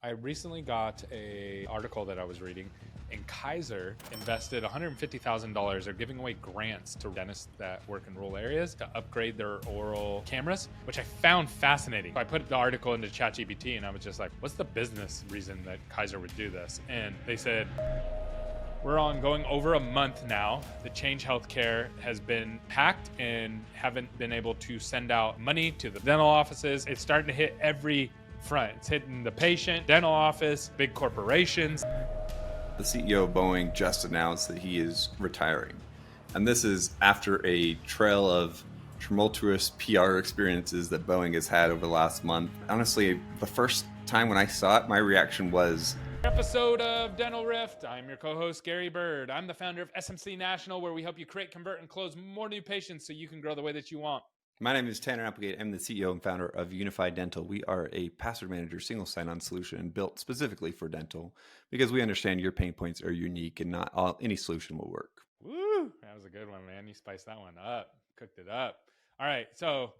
I recently got a article that I was reading, and Kaiser invested $150,000. They're giving away grants to dentists that work in rural areas to upgrade their oral cameras, which I found fascinating. I put the article into ChatGPT, and I was just like, what's the business reason that Kaiser would do this? And they said, we're on going over a month now. The Change Healthcare has been hacked and haven't been able to send out money to the dental offices. It's starting to hit every front. It's hitting the patient, dental office, big corporations. The CEO of Boeing just announced that he is retiring. And this is after a trail of tumultuous PR experiences that Boeing has had over the last month. Honestly, the first time when I saw it, my reaction was, Episode of Dental Rift. I'm your co-host, Gary Bird. I'm the founder of SMC National, where we help you create, convert, and close more new patients so you can grow the way that you want. my name is Tanner Applegate. I'm the CEO and founder of Unified Dental. We are a password manager single sign-on solution built specifically for dental because we understand your pain points are unique and not any solution will work. Woo! That was a good one, man. You spiced that one up. Cooked it up. All right, so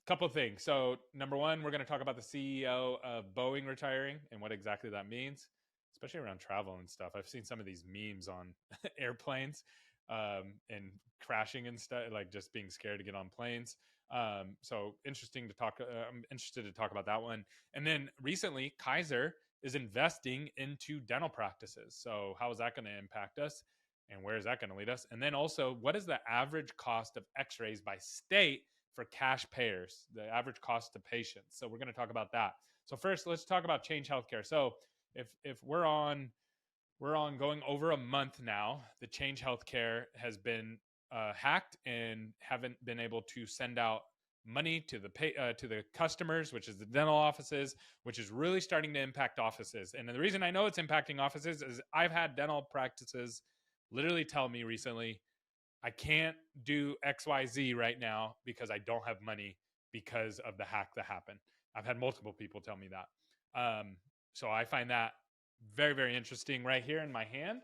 couple things. So number one, we're going to talk about the CEO of Boeing retiring and what exactly that means, especially around travel and stuff. I've seen some of these memes on airplanes and crashing and stuff, like just being scared to get on planes. So interesting to talk. I'm interested to talk about that one. And then recently, Kaiser is investing into dental practices. So how is that going to impact us? And where is that going to lead us? And then also, what is the average cost of x-rays by state for cash payers, the average cost to patients? So we're going to talk about that. So first, let's talk about Change Healthcare. So if we're on going over a month now, the Change Healthcare has been hacked and haven't been able to send out money to the customers, which is the dental offices, which is really starting to impact offices. And the reason I know it's impacting offices is I've had dental practices literally tell me recently, I can't do XYZ right now because I don't have money because of the hack that happened. I've had multiple people tell me that. So I find that very, very interesting. Right here in my hand,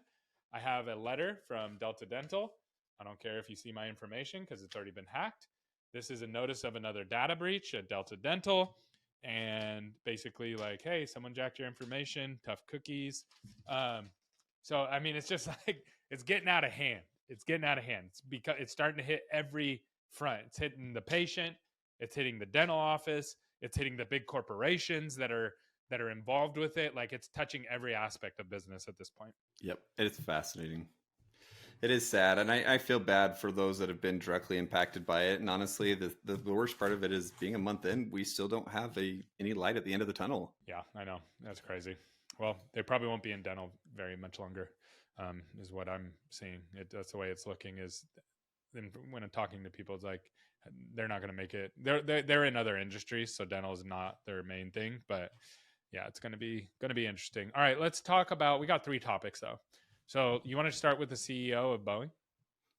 I have a letter from Delta Dental. I don't care if you see my information because it's already been hacked. This is a notice of another data breach at Delta Dental. And basically like, hey, someone jacked your information, tough cookies. So, I mean, it's just like, it's getting out of hand. It's getting out of hand. It's because it's starting to hit every front. It's hitting the patient. It's hitting the dental office. It's hitting the big corporations that are involved with it. Like it's touching every aspect of business at this point. Yep, it's fascinating. It is sad, and I feel bad for those that have been directly impacted by it. And honestly, the worst part of it is being a month in, we still don't have any light at the end of the tunnel. Yeah, I know. That's crazy. Well, they probably won't be in dental very much longer, is what I'm seeing. That's the way it's looking. Is when I'm talking to people, it's like they're not going to make it. They're in other industries, so dental is not their main thing. But yeah, it's going to be interesting. All right, let's talk about. We got 3 topics though. So you want to start with the CEO of Boeing?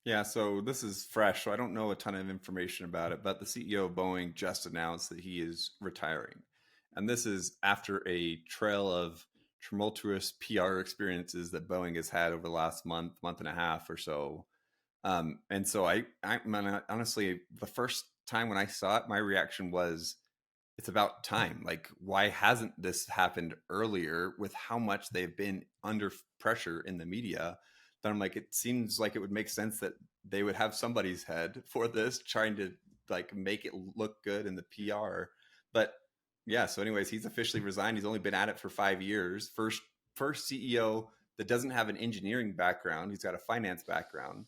Yeah, so this is fresh, so I don't know a ton of information about it, but the CEO of Boeing just announced that he is retiring. And this is after a trail of tumultuous PR experiences that Boeing has had over the last month and a half or so. And so honestly, the first time when I saw it, my reaction was, it's about time. Like, why hasn't this happened earlier with how much they've been under pressure in the media? Then I'm like, it seems like it would make sense that they would have somebody's head for this, trying to like make it look good in the PR. But yeah, so anyways, he's officially resigned. He's only been at it for 5 years. First CEO that doesn't have an engineering background. He's got a finance background.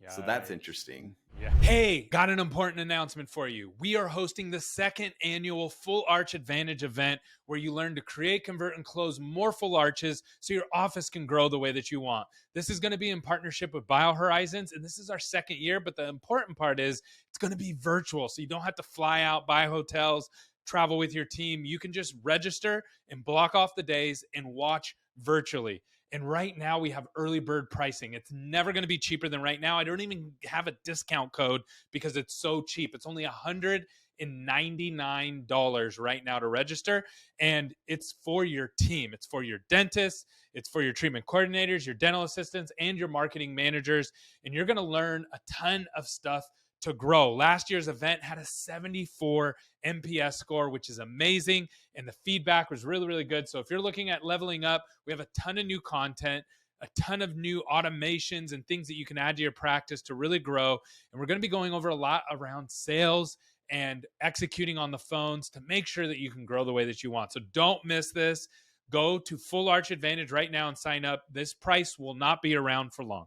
So that's interesting. Yeah. Hey, got an important announcement for you. We are hosting the 2nd annual Full Arch Advantage event where you learn to create, convert, and close more full arches so your office can grow the way that you want. This is going to be in partnership with BioHorizons, and this is our 2nd year, but the important part is it's going to be virtual, so you don't have to fly out, buy hotels, travel with your team. You can just register and block off the days and watch virtually. And right now we have early bird pricing. It's never going to be cheaper than right now. I don't even have a discount code because it's so cheap. It's only $199 right now to register. And it's for your team. It's for your dentists. It's for your treatment coordinators, your dental assistants, and your marketing managers. And you're going to learn a ton of stuff to grow. Last year's event had a 74 NPS score, which is amazing. And the feedback was really, really good. So if you're looking at leveling up, we have a ton of new content, a ton of new automations and things that you can add to your practice to really grow. And we're going to be going over a lot around sales and executing on the phones to make sure that you can grow the way that you want. So don't miss this. Go to Full Arch Advantage right now and sign up. This price will not be around for long.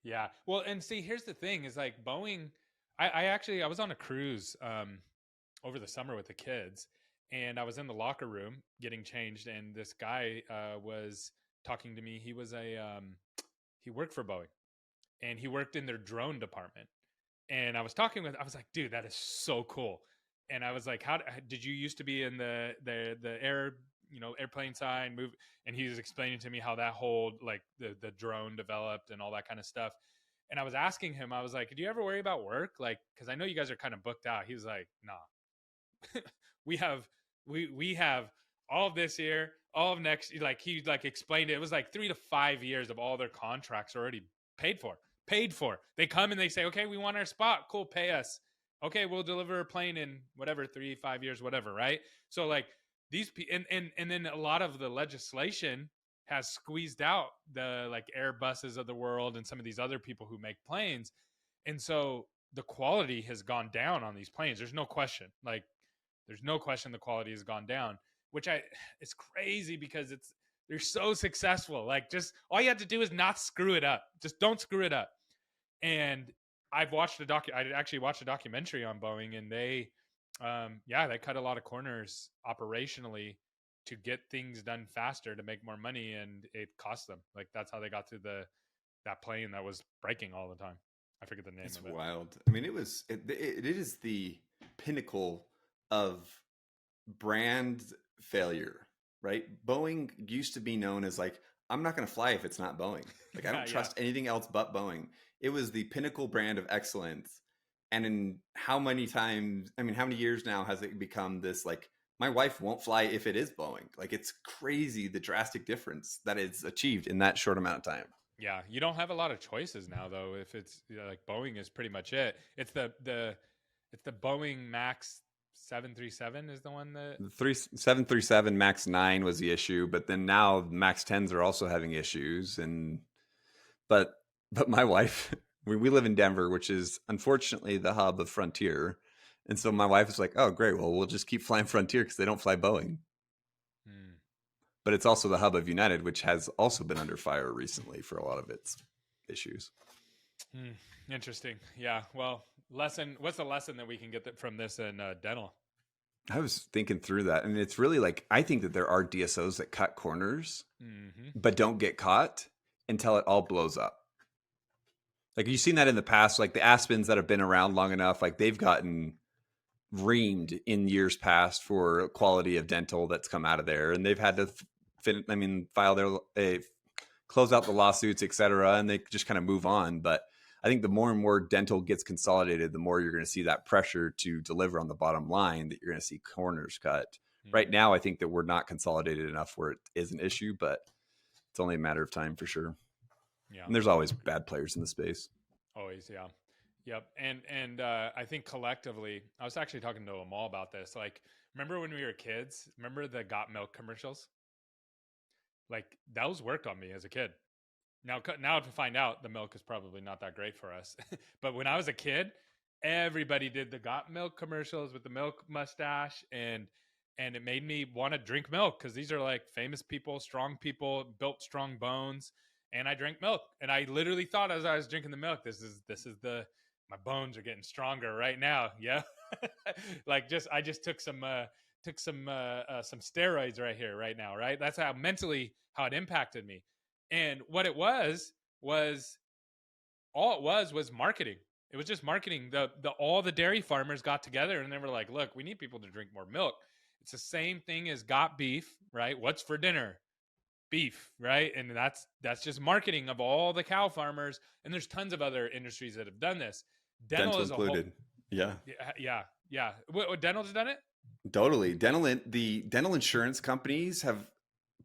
Yeah. Well, and see, here's the thing is like Boeing, I was on a cruise over the summer with the kids, and I was in the locker room getting changed, and this guy was talking to me. He was he worked for Boeing, and he worked in their drone department. And I was like, dude, that is so cool. And I was like, how did you used to be in the air, airplane side move? And he was explaining to me how that whole, like the drone developed and all that kind of stuff. And I was asking him, I was like, do you ever worry about work? Like, cause I know you guys are kind of booked out. He was like, nah, we have all of this year, all of next, like he like explained it. It was like 3 to 5 years of all their contracts already paid for. They come and they say, okay, we want our spot. Cool. Pay us. Okay. We'll deliver a plane in whatever, 3-5 years, whatever. Right. So like these, and then a lot of the legislation has squeezed out the like Airbuses of the world and some of these other people who make planes. And so the quality has gone down on these planes. There's no question. Like there's no question the quality has gone down, which it's crazy because they're so successful. Like just all you have to do is not screw it up. Just don't screw it up. And I actually watched a documentary on Boeing, and they cut a lot of corners operationally to get things done faster to make more money, and it cost them. Like that's how they got to that plane that was breaking all the time. I forget the name of it. It's wild. I mean, it is the pinnacle of brand failure, right? Boeing used to be known as like, I'm not going to fly if it's not Boeing. Like I don't trust anything else but Boeing. It was the pinnacle brand of excellence. And in how many years now has it become this like, my wife won't fly if it is Boeing? Like it's crazy the drastic difference that it's achieved in that short amount of time. Yeah, you don't have a lot of choices now though. If it's like Boeing is pretty much it. It's the Boeing Max 737 is the one that the 737 Max 9 was the issue, but then now Max 10s are also having issues. But my wife, we live in Denver, which is unfortunately the hub of Frontier. And so my wife is like, oh, great. Well, we'll just keep flying Frontier because they don't fly Boeing. But it's also the hub of United, which has also been under fire recently for a lot of its issues. Interesting. Yeah. Well, what's the lesson that we can get from this in dental? I was thinking through that. And it's really like, I think that there are DSOs that cut corners, but don't get caught until it all blows up. Like you've seen that in the past, like the Aspens that have been around long enough, like they've gotten reamed in years past for quality of dental that's come out of there. And they've had to file close out the lawsuits, et cetera, and they just kind of move on. But I think the more and more dental gets consolidated, the more you're going to see that pressure to deliver on the bottom line, that you're going to see corners cut. Right now, I think that we're not consolidated enough where it is an issue, but it's only a matter of time for sure. Yeah. And there's always bad players in the space. Always. Yeah. Yep. And I think collectively, I was actually talking to Amal about this. Like, remember when we were kids, remember the Got Milk commercials? Like those worked on me as a kid. Now to find out, the milk is probably not that great for us. But when I was a kid, everybody did the Got Milk commercials with the milk mustache, and it made me want to drink milk because these are like famous people, strong people, built strong bones, and I drank milk. And I literally thought as I was drinking the milk, this is my bones are getting stronger right now. Yeah, like I just took some steroids right here, right now, right? That's how it impacted me. And what it was marketing. It was just marketing. All the dairy farmers got together and they were like, look, we need people to drink more milk. It's the same thing as Got Beef, right? What's for dinner? Beef, right? And that's just marketing of all the cow farmers. And there's tons of other industries that have done this. Dental is included. Yeah. What dental's done it? Totally. The dental insurance companies have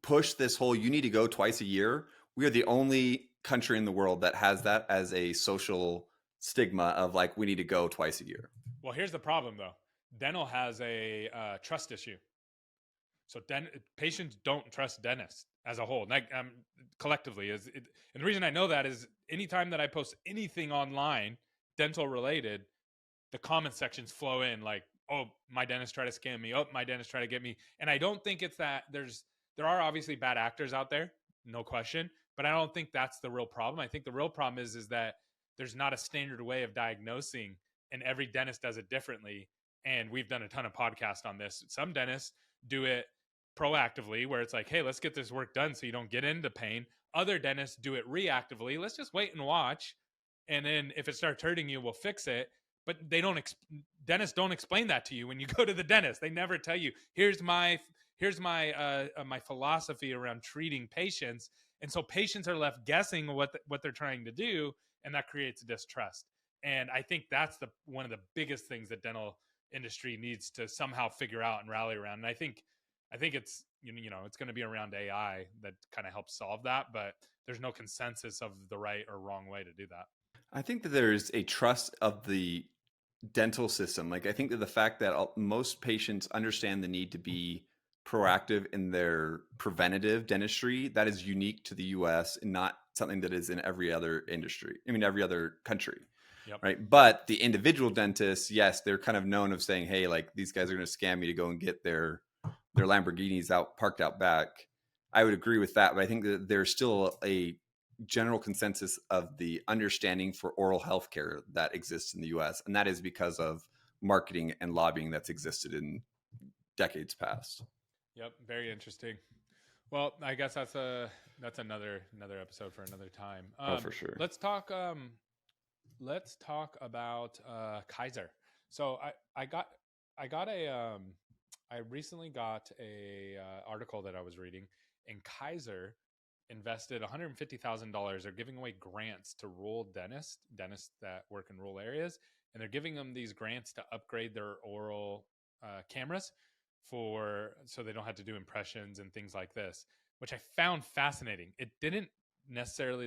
pushed this whole, you need to go twice a year. We are the only country in the world that has that as a social stigma of like, we need to go twice a year. Well, here's the problem though. Dental has a trust issue. So patients don't trust dentists as a whole, like collectively. And the reason I know that is anytime that I post anything online, dental related, the comment sections flow in like, "Oh, my dentist tried to scam me. Oh, my dentist tried to get me." And I don't think it's that there are obviously bad actors out there, no question, but I don't think that's the real problem. I think the real problem is that there's not a standard way of diagnosing, and every dentist does it differently. And we've done a ton of podcasts on this. Some dentists do it proactively, where it's like, hey, let's get this work done so you don't get into pain. Other dentists do it reactively. Let's just wait and watch. And then if it starts hurting you, we'll fix it. But they don't. Dentists don't explain that to you when you go to the dentist. They never tell you, here's my my philosophy around treating patients. And so patients are left guessing what they're trying to do, and that creates distrust. And I think that's one of the biggest things that dental industry needs to somehow figure out and rally around. And I think it's it's going to be around AI that kind of helps solve that, but there's no consensus of the right or wrong way to do that. I think that there's a trust of the dental system. Like, I think that the fact that most patients understand the need to be proactive in their preventative dentistry, that is unique to the US and not something that is in every other industry. I mean, every other country. Yep. Right. But the individual dentists, yes, they're kind of known of saying, hey, like, these guys are going to scam me to go and get their Lamborghinis parked out back. I would agree with that. But I think that there's still a general consensus of the understanding for oral health care that exists in the US. And that is because of marketing and lobbying that's existed in decades past. Yep. Very interesting. Well, I guess that's another episode for another time. For sure. Let's talk about Kaiser. So I recently got a article that I was reading, and Kaiser invested $150,000. They're giving away grants to rural dentists that work in rural areas, and they're giving them these grants to upgrade their oral cameras so they don't have to do impressions and things like this, which I found fascinating. The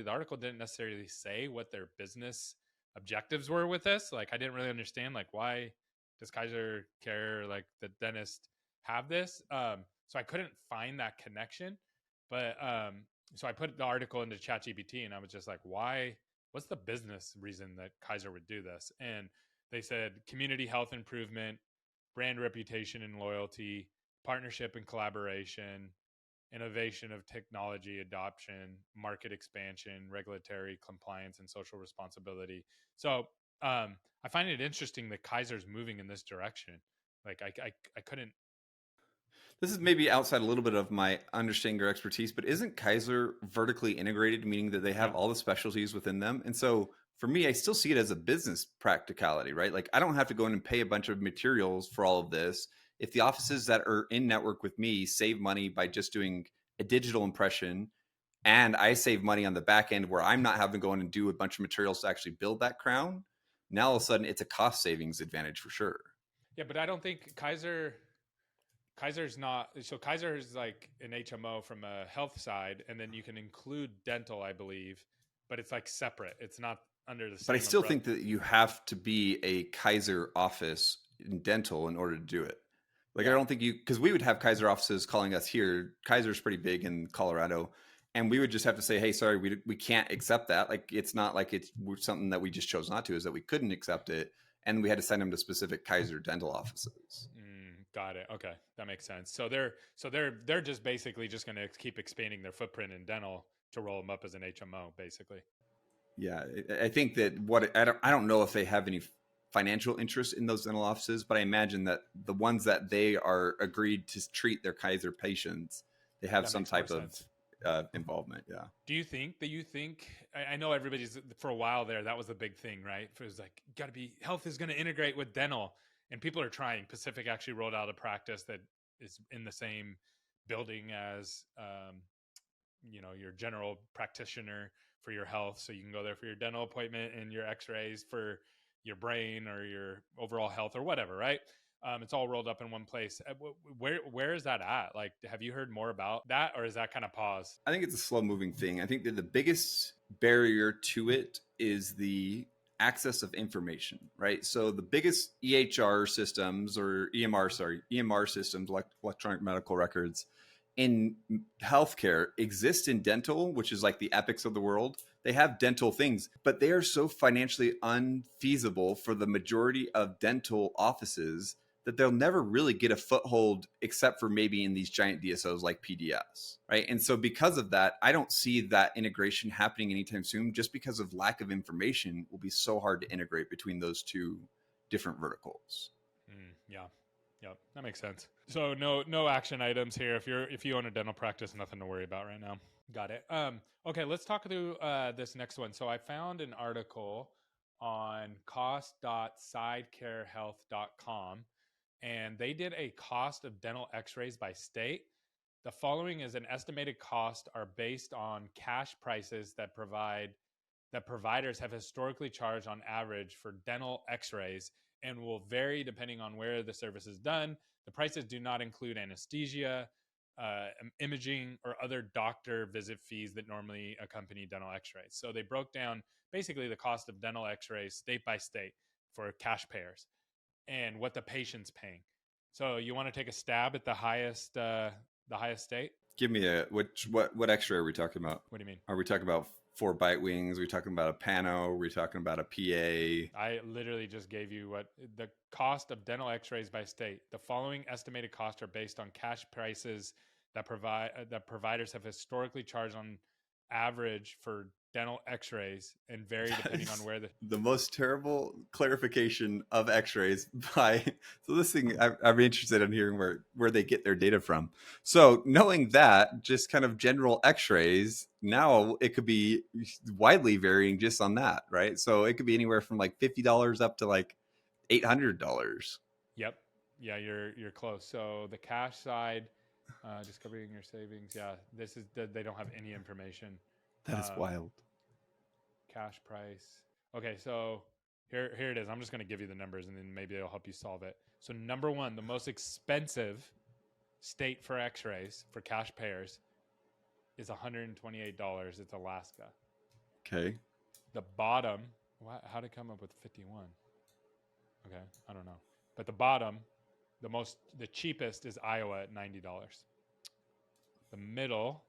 article didn't necessarily say what their business objectives were with this. Like, I didn't really understand, like, why does Kaiser care, like, the dentist have this? So I couldn't find that connection. But so I put the article into ChatGPT, and I was just like, what's the business reason that Kaiser would do this? And they said community health improvement, brand reputation and loyalty, partnership and collaboration, innovation of technology adoption, market expansion, regulatory compliance, and social responsibility. So I find it interesting that Kaiser's moving in this direction. Like, I couldn't. This is maybe outside a little bit of my understanding or expertise, but isn't Kaiser vertically integrated, meaning that they have all the specialties within them? And so for me, I still see it as a business practicality, right? Like, I don't have to go in and pay a bunch of materials for all of this. If the offices that are in network with me save money by just doing a digital impression, and I save money on the back end where I'm not having to go in and do a bunch of materials to actually build that crown, now all of a sudden it's a cost savings advantage for sure. Yeah, but I don't think Kaiser's not. So Kaiser is like an HMO from a health side, and then you can include dental, I believe, but it's like separate. It's not under the same. But I still umbrella. think that you have to be a Kaiser office in dental in order to do it. Like, I don't think because we would have Kaiser offices calling us here. Kaiser's pretty big in Colorado. And we would just have to say, hey, sorry, we can't accept that. Like, it's not like it's something that we just chose not to, is that we couldn't accept it. And we had to send them to specific Kaiser dental offices. Got it. Okay. That makes sense. So they're just basically just going to keep expanding their footprint in dental to roll them up as an HMO, basically. Yeah. I think that I don't know if they have any financial interest in those dental offices, but I imagine that the ones that they are agreed to treat their Kaiser patients, they have some type of involvement. Yeah. Do you think I know everybody's, for a while there, that was the big thing, right? It was like, health is going to integrate with dental, and people are trying. Pacific actually rolled out a practice that is in the same building as, your general practitioner for your health. So you can go there for your dental appointment and your x-rays for your brain or your overall health or whatever, right? It's all rolled up in one place. Where is that at? Like, have you heard more about that, or is that kind of pause? I think it's a slow moving thing. I think that the biggest barrier to it is the access of information, right? So the biggest EHR systems or EMR systems, like electronic medical records in healthcare, exist in dental, which is like the Epics of the world. They have dental things, but they are so financially unfeasible for the majority of dental offices that they'll never really get a foothold except for maybe in these giant DSOs like PDS, right? And so because of that, I don't see that integration happening anytime soon, just because of lack of information will be so hard to integrate between those two different verticals. Yeah. Yep. That makes sense. So no action items here. If you own a dental practice, nothing to worry about right now. Got it. Okay, let's talk through this next one. So I found an article on cost.sidecarehealth.com, and they did a cost of dental x-rays by state. The following is an estimated cost are based on cash prices that providers have historically charged on average for dental x-rays and will vary depending on where the service is done. The prices do not include anesthesia, imaging, or other doctor visit fees that normally accompany dental x-rays. So they broke down basically the cost of dental x-rays state by state for cash payers and what the patient's paying. So you want to take a stab at the highest state? Give me what x-ray are we talking about? What do you mean? Are we talking about 4 bite wings? Are we talking about a pano? Are we talking about a PA? I literally just gave you what the cost of dental x-rays by state. The following estimated costs are based on cash prices that providers have historically charged on average for dental x-rays and vary depending on where the most terrible clarification of x-rays by so this thing I'm interested in hearing where they get their data from. So knowing that, just kind of general x-rays, now it could be widely varying just on that, right? So it could be anywhere from like $50 up to like $800. Yep. Yeah, you're close. So the cash side, discovering your savings. Yeah, they don't have any information. That is wild. Cash price. Okay, so here it is. I'm just going to give you the numbers and then maybe it'll help you solve it. So number one, the most expensive state for x-rays for cash payers is $128. It's Alaska. Okay. The bottom, how did it come up with 51? Okay, I don't know. But the bottom, the cheapest is Iowa at $90. The middle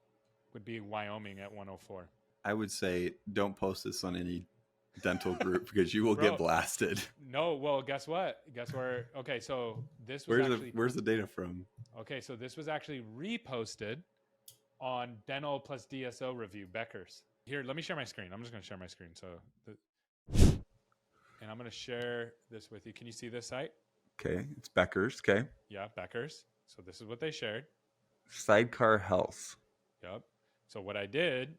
would be Wyoming at $104. I would say don't post this on any dental group because you will get blasted. No, well, guess what? Guess where? Okay, so this was where's the data from? Okay, so this was actually reposted on Dental plus DSO review, Becker's. Here, let me share my screen. I'm just going to share my screen. And I'm going to share this with you. Can you see this site? Okay, it's Becker's. Okay. Yeah, Becker's. So this is what they shared. Sidecar Health. Yep. So what I did,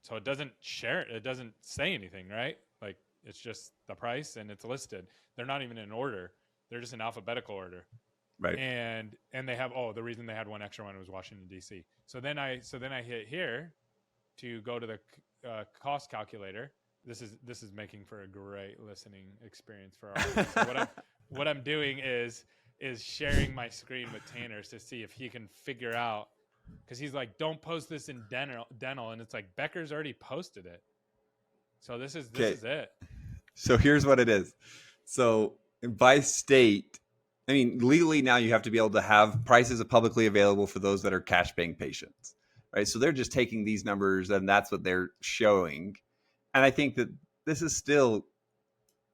so it doesn't share it. It doesn't say anything, right? Like it's just the price and it's listed. They're not even in order. They're just in alphabetical order. Right. And they have, the reason they had one extra one was Washington, D.C. So then I hit here to go to the cost calculator. This is making for a great listening experience for our audience. So what I'm doing is sharing my screen with Tanner to see if he can figure out, because he's like, don't post this in dental, and it's like Becker's already posted it. So this is it. So here's what it is. So by state, I mean, legally now you have to be able to have prices publicly available for those that are cash paying patients, right? So they're just taking these numbers and that's what they're showing. And I think that this is still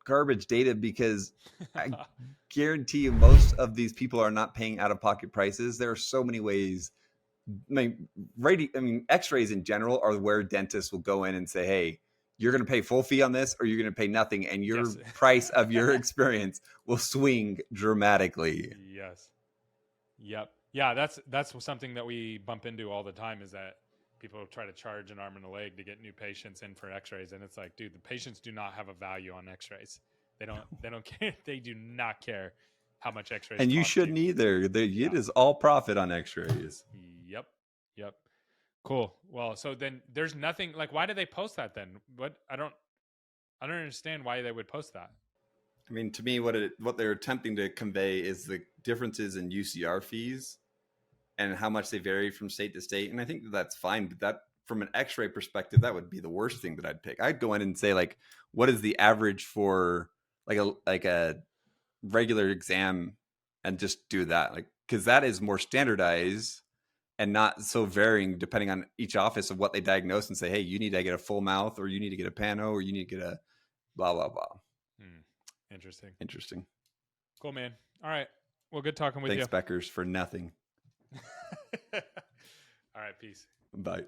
garbage data because I guarantee you most of these people are not paying out of pocket prices. There are so many ways. I mean, x-rays in general are where dentists will go in and say, hey, you're going to pay full fee on this or you're going to pay nothing. And your price of your experience will swing dramatically. Yes. Yep. Yeah. That's something that we bump into all the time is that people try to charge an arm and a leg to get new patients in for x-rays. And it's like, dude, the patients do not have a value on x-rays. They don't care. They do not care how much x-rays and you shouldn't either. It is all profit on x-rays. Yep. Cool. Well, so then there's nothing like, why did they post that then? What? I don't understand why they would post that. I mean, to me, what they're attempting to convey is the differences in UCR fees and how much they vary from state to state. And I think that's fine, but that from an X-ray perspective, that would be the worst thing that I'd pick. I'd go in and say, like, what is the average for like a regular exam, and just do that, like, because that is more standardized and not so varying depending on each office of what they diagnose and say, hey, you need to get a full mouth, or you need to get a pano, or you need to get a blah blah blah. Interesting. Cool, man. All right. Well, good talking with you. Thanks, Beckers, for nothing. All right. Peace. Bye.